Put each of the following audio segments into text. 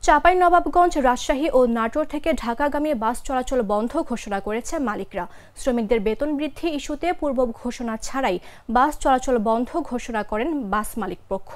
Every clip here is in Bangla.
চাঁপাইনবাবগঞ্জ, রাজশাহী ও নাটোর থেকে ঢাকাগামী বাস চলাচল বন্ধ ঘোষণা করেছে মালিকরা। শ্রমিকদের বেতন বৃদ্ধি ইস্যুতে পূর্ব ঘোষণা ছাড়াই বাস চলাচল বন্ধ ঘোষণা করেন বাস মালিক পক্ষ।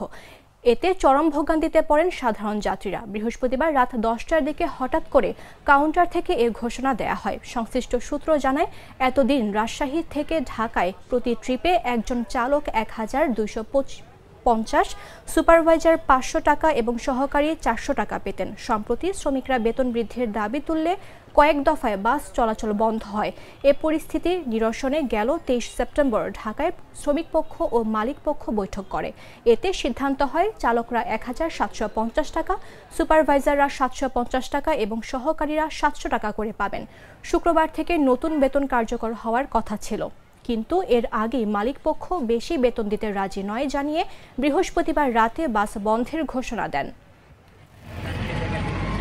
এতে চরম ভোগান্তিতে পড়েন সাধারণ যাত্রীরা। বৃহস্পতিবার রাত 10টার দিকে হঠাৎ করে কাউন্টার থেকে এ ঘোষণা দেয়া হয়। সংশ্লিষ্ট সূত্র জানায়, এতদিন রাজশাহী থেকে ঢাকায় প্রতি ট্রিপে একজন চালক 1250, সুপারভাইজার 500 টাকা এবং সহকারী 400 টাকা পেতেন। সম্প্রতি শ্রমিকরা বেতন বৃদ্ধির দাবি তুললে কয়েক দফায় বাস চলাচল বন্ধ হয়। এ পরিস্থিতি নিরসনে গেল 23 সেপ্টেম্বর ঢাকায় শ্রমিক পক্ষ ও মালিক পক্ষ বৈঠক করে। এতে সিদ্ধান্ত হয় চালকরা 1750 টাকা, সুপারভাইজাররা 750 টাকা এবং সহকারীরা 700 টাকা করে পাবেন। শুক্রবার থেকে নতুন বেতন কার্যকর হওয়ার কথা ছিল, কিন্তু এর আগে মালিক পক্ষ বেশি বেতন দিতে রাজি নয় জানিয়ে বৃহস্পতিবার রাতে বাস বন্ধের ঘোষণা দেন।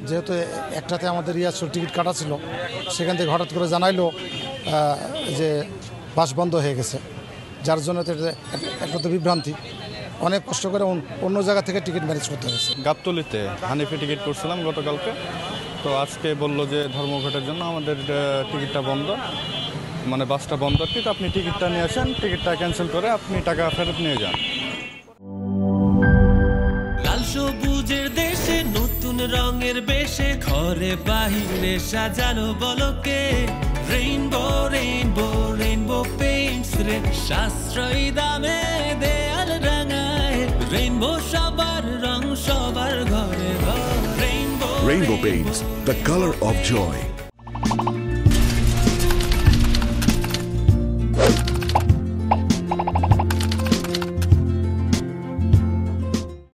যেহেতু একটাতে আমাদের টিকিট কাটা ছিল, সেখান থেকে হঠাৎ করে জানাইলো যে বাস বন্ধ হয়ে গেছে, যার জন্য একটা তো বিভ্রান্তি। অনেক কষ্ট করে অন্য জায়গা থেকে টিকিট ম্যানেজ করতে হয়েছে। গাবতলীতে হানিফে টিকিট করছিলাম গতকালকে, তো আজকে বললো যে ধর্মঘটের জন্য আমাদের টিকিটটা বন্ধ, মানে বাসটা বন্ধ। তো আপনি টিকিটটা নিয়ে আসেন, টিকিটটা ক্যান্সেল করে আপনি টাকা ফেরত নিয়ে যান। লাল সবুজের দেশে নতুন রঙের বেশে ঘরে বাহিরে সাজানো বলকে রেইনবো রেইনবো রেইনবো পেইন্টস রে সাশ্রয়ী দামে দেয়াল রাঙায় রেইনবো সবার রং সবার ঘরে ঘরে rainbow Rainbow Paints, the color of joy.